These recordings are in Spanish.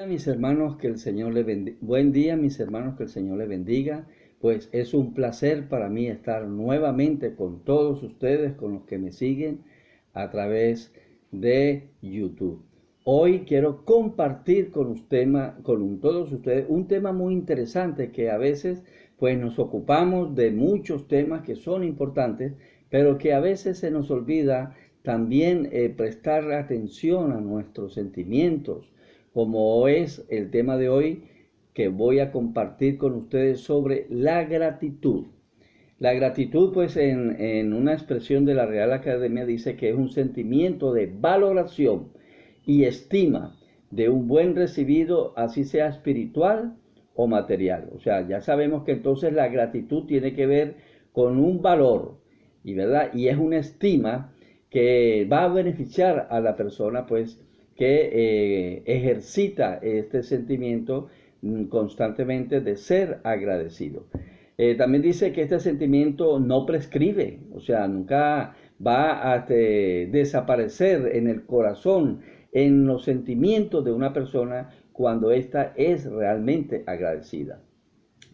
Mis hermanos, que el Señor le bendiga. Buen día, mis hermanos, que el Señor le bendiga. Pues es un placer para mí estar nuevamente con todos ustedes, con los que me siguen a través de YouTube. Hoy quiero compartir todos ustedes un tema muy interesante que a veces pues nos ocupamos de muchos temas que son importantes, pero que a veces se nos olvida también prestar atención a nuestros sentimientos, como es el tema de hoy que voy a compartir con ustedes sobre la gratitud. La gratitud, pues en una expresión de la Real Academia dice que es un sentimiento de valoración y estima de un buen recibido, así sea espiritual o material. O sea, ya sabemos que entonces la gratitud tiene que ver con un valor, y verdad, y es una estima que va a beneficiar a la persona, pues, que ejercita este sentimiento constantemente de ser agradecido. También dice que este sentimiento no prescribe, o sea, nunca va a desaparecer en el corazón, en los sentimientos de una persona cuando ésta es realmente agradecida.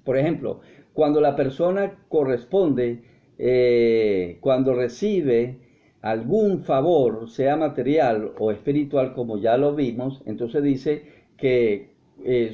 Por ejemplo, cuando la persona corresponde, cuando recibe algún favor, sea material o espiritual, como ya lo vimos, entonces dice que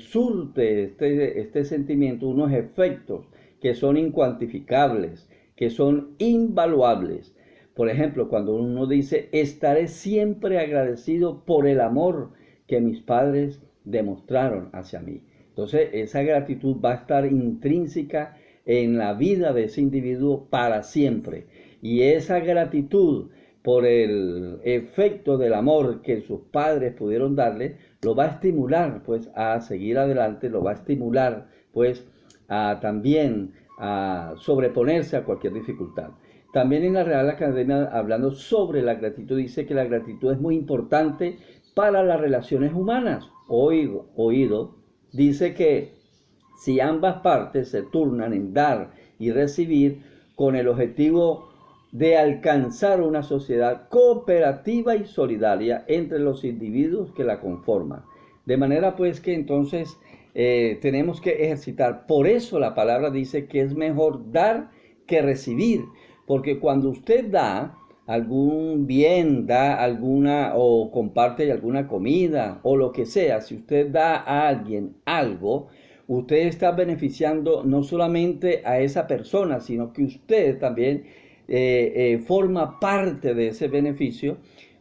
surte este sentimiento unos efectos que son incuantificables, que son invaluables. Por ejemplo, cuando uno dice, estaré siempre agradecido por el amor que mis padres demostraron hacia mí. Entonces, esa gratitud va a estar intrínseca en la vida de ese individuo para siempre. Y esa gratitud por el efecto del amor que sus padres pudieron darle, lo va a estimular pues a seguir adelante, lo va a estimular pues también a sobreponerse a cualquier dificultad. También en la Real Academia, hablando sobre la gratitud, dice que la gratitud es muy importante para las relaciones humanas. Oído, dice que si ambas partes se turnan en dar y recibir con el objetivo de alcanzar una sociedad cooperativa y solidaria entre los individuos que la conforman. De manera pues que entonces tenemos que ejercitar. Por eso la palabra dice que es mejor dar que recibir, porque cuando usted da algún bien, da alguna o comparte alguna comida o lo que sea, si usted da a alguien algo, usted está beneficiando no solamente a esa persona, sino que usted también forma parte de ese beneficio,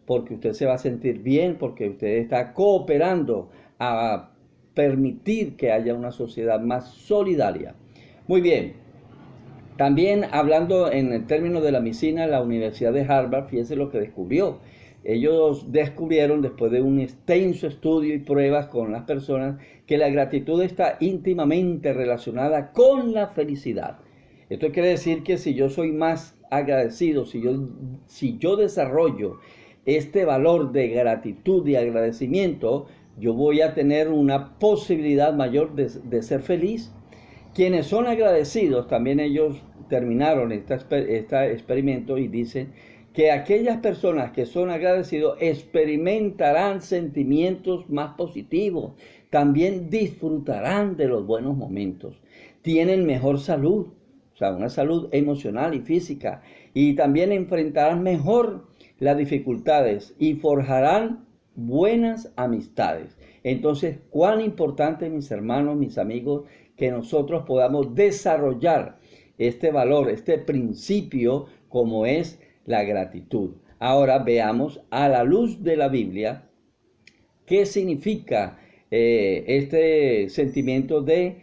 porque usted se va a sentir bien, porque usted está cooperando a permitir que haya una sociedad más solidaria. Muy bien. También hablando en el término de la medicina, la Universidad de Harvard, fíjense lo que descubrió. Ellos descubrieron, después de un extenso estudio y pruebas con las personas, que la gratitud está íntimamente relacionada con la felicidad. Esto quiere decir que si yo soy más agradecido, si yo desarrollo este valor de gratitud y agradecimiento, yo voy a tener una posibilidad mayor de ser feliz. Quienes son agradecidos, también ellos terminaron este experimento y dicen que aquellas personas que son agradecidos experimentarán sentimientos más positivos, también disfrutarán de los buenos momentos, tienen mejor salud, o sea, una salud emocional y física, y también enfrentarán mejor las dificultades y forjarán buenas amistades. Entonces, cuán importante, mis hermanos, mis amigos, que nosotros podamos desarrollar este valor, este principio como es la gratitud. Ahora veamos a la luz de la Biblia qué significa este sentimiento de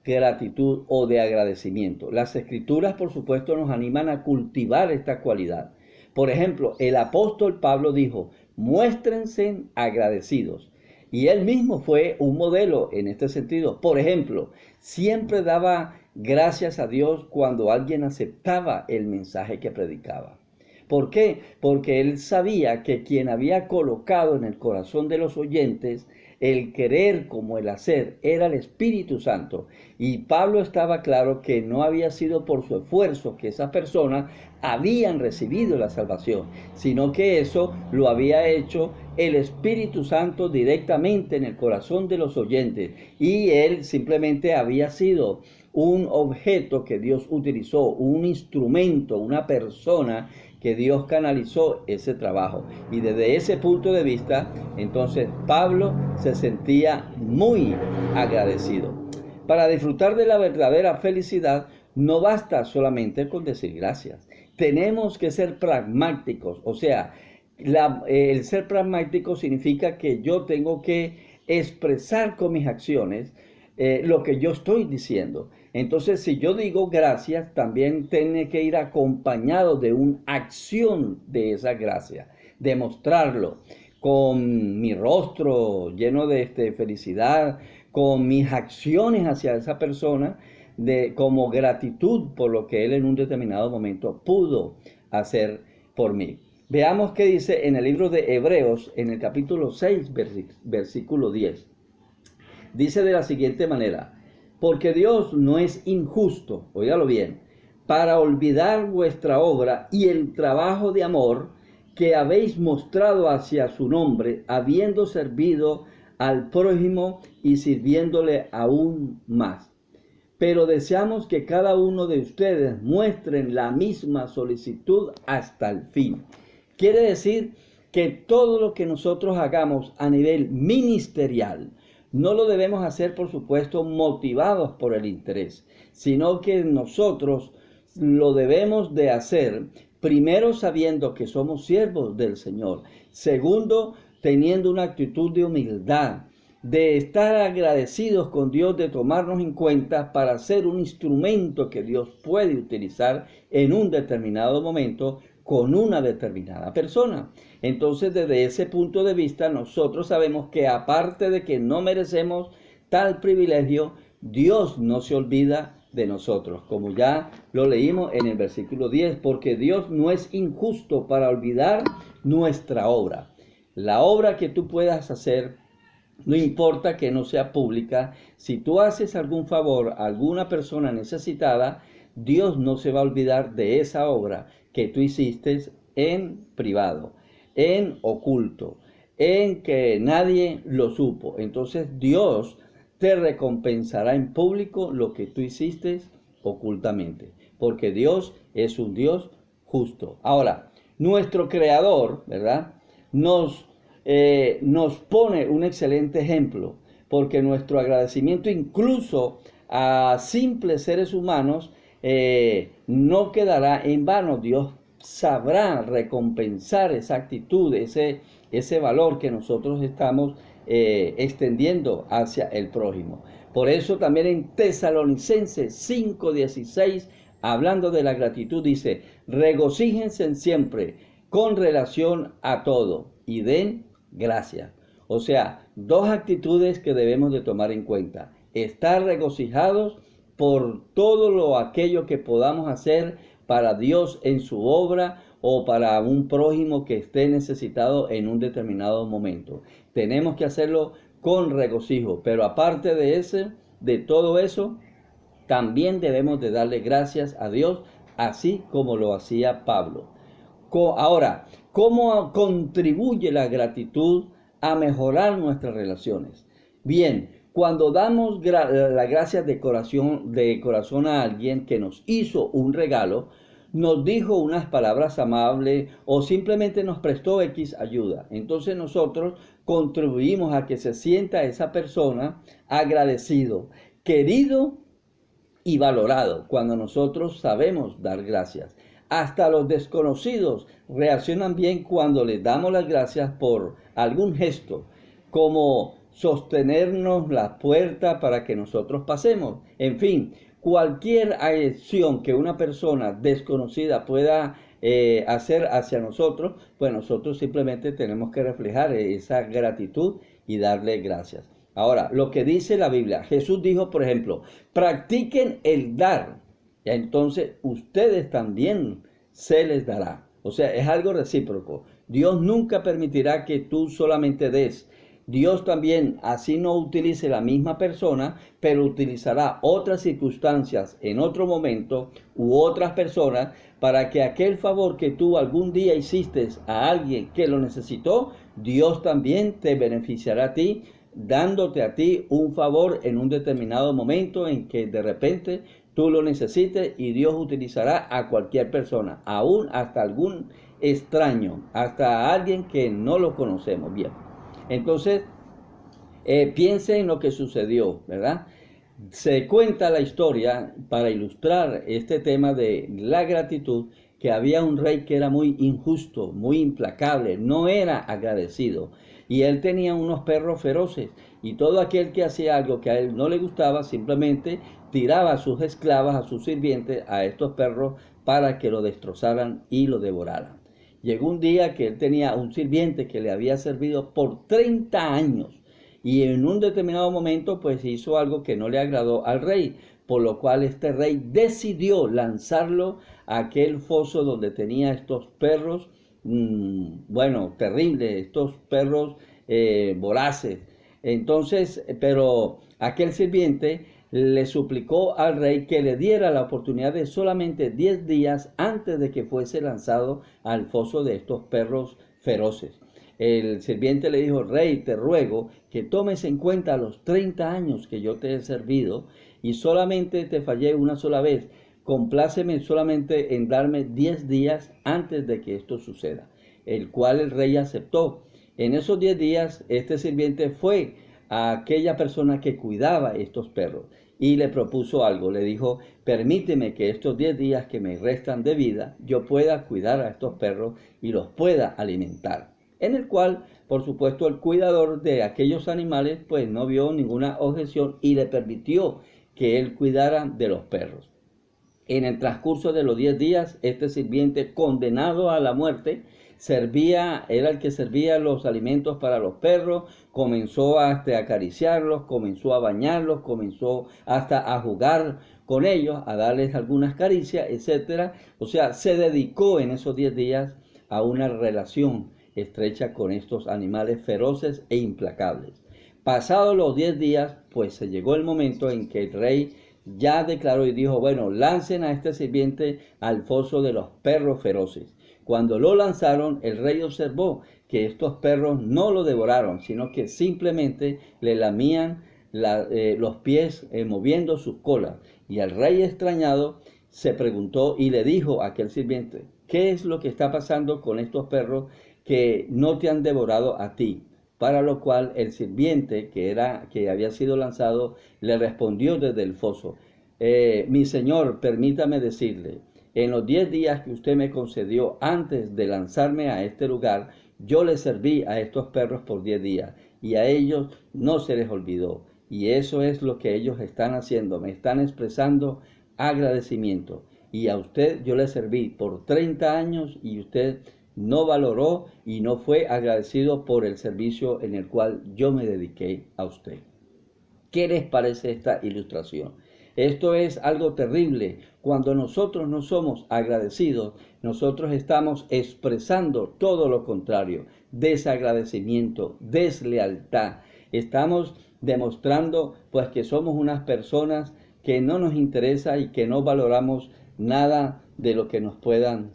gratitud o de agradecimiento. Las escrituras, por supuesto, nos animan a cultivar esta cualidad. Por ejemplo, el apóstol Pablo dijo, muéstrense agradecidos. Y él mismo fue un modelo en este sentido. Por ejemplo, siempre daba gracias a Dios cuando alguien aceptaba el mensaje que predicaba. ¿Por qué? Porque él sabía que quien había colocado en el corazón de los oyentes el querer como el hacer, era el Espíritu Santo. Y Pablo estaba claro que no había sido por su esfuerzo que esas personas habían recibido la salvación, sino que eso lo había hecho el Espíritu Santo directamente en el corazón de los oyentes. Y él simplemente había sido un objeto que Dios utilizó, un instrumento, una persona que Dios canalizó ese trabajo. Y desde ese punto de vista, entonces Pablo se sentía muy agradecido. Para disfrutar de la verdadera felicidad, no basta solamente con decir gracias. Tenemos que ser pragmáticos, o sea, el ser pragmático significa que yo tengo que expresar con mis acciones lo que yo estoy diciendo. Entonces, si yo digo gracias, también tiene que ir acompañado de una acción de esa gracia, demostrarlo con mi rostro lleno de felicidad, con mis acciones hacia esa persona, como gratitud por lo que él en un determinado momento pudo hacer por mí. Veamos qué dice en el libro de Hebreos, en el capítulo 6, versículo 10. Dice de la siguiente manera: porque Dios no es injusto, óigalo bien, para olvidar vuestra obra y el trabajo de amor que habéis mostrado hacia su nombre, habiendo servido al prójimo y sirviéndole aún más. Pero deseamos que cada uno de ustedes muestren la misma solicitud hasta el fin. Quiere decir que todo lo que nosotros hagamos a nivel ministerial, no lo debemos hacer, por supuesto, motivados por el interés, sino que nosotros lo debemos de hacer, primero sabiendo que somos siervos del Señor, segundo, teniendo una actitud de humildad, de estar agradecidos con Dios, de tomarnos en cuenta para ser un instrumento que Dios puede utilizar en un determinado momento con una determinada persona. Entonces, desde ese punto de vista, nosotros sabemos que aparte de que no merecemos tal privilegio, Dios no se olvida de nosotros, como ya lo leímos en el versículo 10, porque Dios no es injusto para olvidar nuestra obra. La obra que tú puedas hacer, no importa que no sea pública, si tú haces algún favor a alguna persona necesitada, Dios no se va a olvidar de esa obra que tú hiciste en privado, en oculto, en que nadie lo supo. Entonces Dios te recompensará en público lo que tú hiciste ocultamente, porque Dios es un Dios justo. Ahora, nuestro Creador, ¿verdad?, nos pone un excelente ejemplo, porque nuestro agradecimiento incluso a simples seres humanos no quedará en vano. Dios sabrá recompensar esa actitud, ese valor que nosotros estamos extendiendo hacia el prójimo. Por eso también en Tesalonicenses 5:16, hablando de la gratitud, dice: regocíjense siempre con relación a todo y den gracias. O sea, dos actitudes que debemos de tomar en cuenta: estar regocijados por todo aquello que podamos hacer para Dios en su obra o para un prójimo que esté necesitado en un determinado momento. Tenemos que hacerlo con regocijo, pero aparte de todo eso, también debemos de darle gracias a Dios, así como lo hacía Pablo. Ahora, ¿cómo contribuye la gratitud a mejorar nuestras relaciones? Bien, cuando damos las gracias de corazón a alguien que nos hizo un regalo, nos dijo unas palabras amables o simplemente nos prestó X ayuda, entonces nosotros contribuimos a que se sienta esa persona agradecido, querido y valorado cuando nosotros sabemos dar gracias. Hasta los desconocidos reaccionan bien cuando les damos las gracias por algún gesto, como sostenernos la puerta para que nosotros pasemos. En fin, cualquier acción que una persona desconocida pueda hacer hacia nosotros, pues nosotros simplemente tenemos que reflejar esa gratitud y darle gracias. Ahora, lo que dice la Biblia, Jesús dijo, por ejemplo: practiquen el dar, y entonces ustedes también se les dará. O sea, es algo recíproco. Dios nunca permitirá que tú solamente des. Dios también así no utilice la misma persona, pero utilizará otras circunstancias en otro momento u otras personas para que aquel favor que tú algún día hiciste a alguien que lo necesitó, Dios también te beneficiará a ti, dándote a ti un favor en un determinado momento en que de repente tú lo necesites, y Dios utilizará a cualquier persona, aún hasta algún extraño, hasta alguien que no lo conocemos bien. Entonces, piense en lo que sucedió, ¿verdad? Se cuenta la historia para ilustrar este tema de la gratitud, que había un rey que era muy injusto, muy implacable, no era agradecido, y él tenía unos perros feroces, y todo aquel que hacía algo que a él no le gustaba simplemente tiraba a sus esclavas, a sus sirvientes, a estos perros para que lo destrozaran y lo devoraran. Llegó un día que él tenía un sirviente que le había servido por 30 años, y en un determinado momento pues hizo algo que no le agradó al rey, por lo cual este rey decidió lanzarlo a aquel foso donde tenía estos perros, bueno, terribles, estos perros voraces. Entonces, pero aquel sirviente le suplicó al rey que le diera la oportunidad de solamente 10 días antes de que fuese lanzado al foso de estos perros feroces. El sirviente le dijo: rey, te ruego que tomes en cuenta los 30 años que yo te he servido, y solamente te fallé una sola vez. Compláceme solamente en darme 10 días antes de que esto suceda. El cual el rey aceptó. En esos 10 días, este sirviente fue a aquella persona que cuidaba estos perros y le propuso algo. Le dijo: permíteme que estos 10 días que me restan de vida, yo pueda cuidar a estos perros y los pueda alimentar. En el cual, por supuesto, el cuidador de aquellos animales pues no vio ninguna objeción y le permitió que él cuidara de los perros. En el transcurso de los 10 días, este sirviente, condenado a la muerte, era el que servía los alimentos para los perros, comenzó hasta a acariciarlos, comenzó a bañarlos, comenzó hasta a jugar con ellos, a darles algunas caricias, etcétera. O sea, se dedicó en esos 10 días a una relación estrecha con estos animales feroces e implacables. Pasados los 10 días, pues se llegó el momento en que el rey ya declaró y dijo: bueno, lancen a este sirviente al foso de los perros feroces. Cuando lo lanzaron, el rey observó que estos perros no lo devoraron, sino que simplemente le lamían los pies, moviendo sus colas. Y el rey, extrañado, se preguntó y le dijo a aquel sirviente: ¿qué es lo que está pasando con estos perros que no te han devorado a ti? Para lo cual el sirviente que había sido lanzado le respondió desde el foso: mi señor, permítame decirle, en los 10 días que usted me concedió antes de lanzarme a este lugar, yo le serví a estos perros por 10 días y a ellos no se les olvidó. Y eso es lo que ellos están haciendo, me están expresando agradecimiento. Y a usted yo le serví por 30 años y usted no valoró y no fue agradecido por el servicio en el cual yo me dediqué a usted. ¿Qué les parece esta ilustración? Esto es algo terrible. Cuando nosotros no somos agradecidos, nosotros estamos expresando todo lo contrario: desagradecimiento, deslealtad. Estamos demostrando pues que somos unas personas que no nos interesa y que no valoramos nada de lo que nos puedan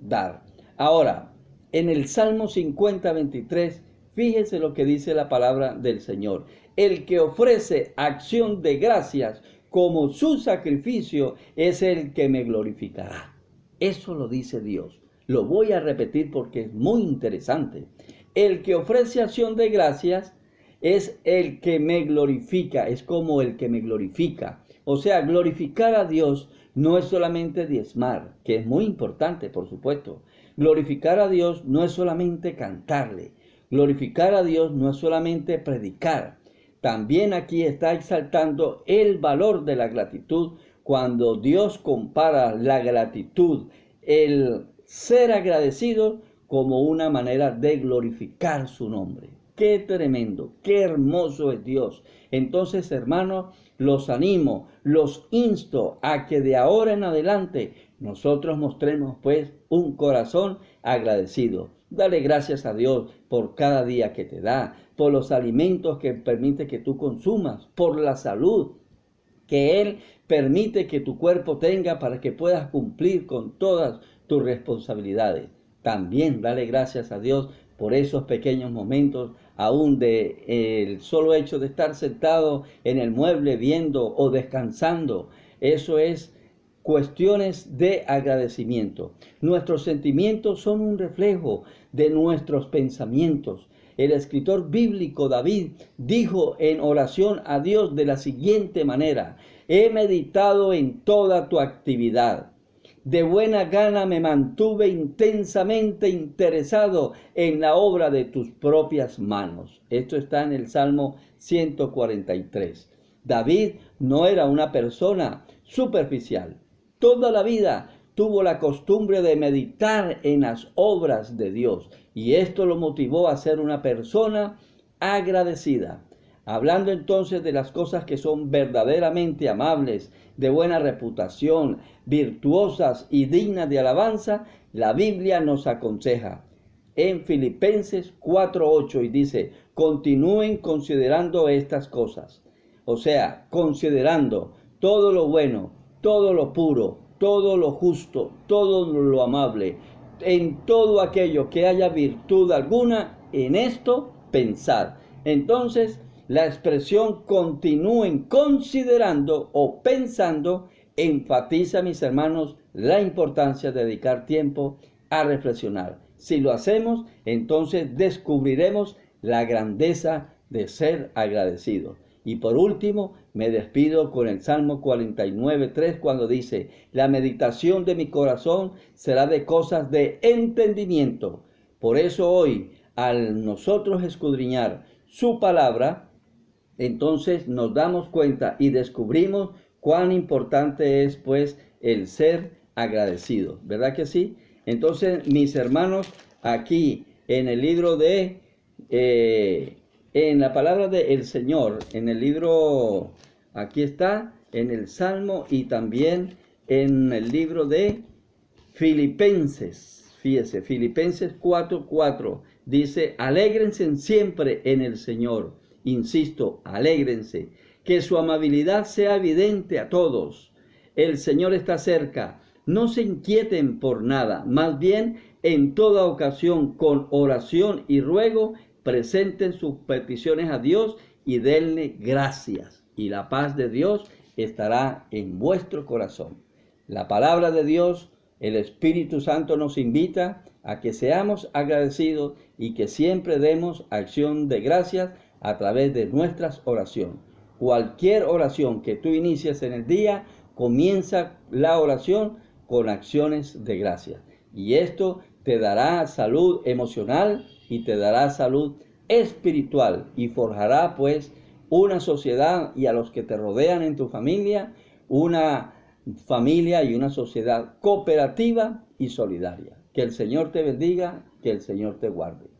dar. Ahora, en el Salmo 50:23, fíjese lo que dice la palabra del Señor: el que ofrece acción de gracias como su sacrificio es el que me glorificará. Eso lo dice Dios. Lo voy a repetir porque es muy interesante. El que ofrece acción de gracias es el que me glorifica, es como el que me glorifica. O sea, glorificar a Dios no es solamente diezmar, que es muy importante, por supuesto. Glorificar a Dios no es solamente cantarle. Glorificar a Dios no es solamente predicar. También aquí está exaltando el valor de la gratitud, cuando Dios compara la gratitud, el ser agradecido, como una manera de glorificar su nombre. Qué tremendo, qué hermoso es Dios. Entonces, hermanos, los animo, los insto a que de ahora en adelante nosotros mostremos pues un corazón agradecido. Dale gracias a Dios por cada día que te da, por los alimentos que permite que tú consumas, por la salud que Él permite que tu cuerpo tenga para que puedas cumplir con todas tus responsabilidades. También dale gracias a Dios por esos pequeños momentos, aún de el solo hecho de estar sentado en el mueble viendo o descansando. Eso es cuestiones de agradecimiento. Nuestros sentimientos son un reflejo de nuestros pensamientos. El escritor bíblico David dijo en oración a Dios de la siguiente manera: he meditado en toda tu actividad. De buena gana me mantuve intensamente interesado en la obra de tus propias manos. Esto está en el Salmo 143. David no era una persona superficial. Toda la vida tuvo la costumbre de meditar en las obras de Dios y esto lo motivó a ser una persona agradecida. Hablando entonces de las cosas que son verdaderamente amables, de buena reputación, virtuosas y dignas de alabanza, la Biblia nos aconseja en Filipenses 4:8 y dice: continúen considerando estas cosas. O sea, considerando todo lo bueno, todo lo puro, todo lo justo, todo lo amable, en todo aquello que haya virtud alguna, en esto pensad. Entonces, la expresión continúen considerando o pensando enfatiza, mis hermanos, la importancia de dedicar tiempo a reflexionar. Si lo hacemos, entonces descubriremos la grandeza de ser agradecidos. Y por último, me despido con el Salmo 49:3 cuando dice: la meditación de mi corazón será de cosas de entendimiento. Por eso hoy, al nosotros escudriñar su palabra, entonces nos damos cuenta y descubrimos cuán importante es pues el ser agradecido, ¿verdad que sí? Entonces, mis hermanos, aquí en el libro de, en la palabra del Señor, en el libro, aquí está, en el Salmo y también en el libro de Filipenses, fíjese, Filipenses 4:4 dice: alégrense siempre en el Señor. Insisto, alégrense, que su amabilidad sea evidente a todos. El Señor está cerca. No se inquieten por nada, más bien en toda ocasión con oración y ruego presenten sus peticiones a Dios y denle gracias. Y la paz de Dios estará en vuestro corazón. La palabra de Dios, el Espíritu Santo nos invita a que seamos agradecidos y que siempre demos acción de gracias a través de nuestras oraciones. Cualquier oración que tú inicies en el día, comienza la oración con acciones de gracias. Y esto te dará salud emocional y te dará salud espiritual y forjará pues una sociedad y a los que te rodean en tu familia, una familia y una sociedad cooperativa y solidaria. Que el Señor te bendiga, que el Señor te guarde.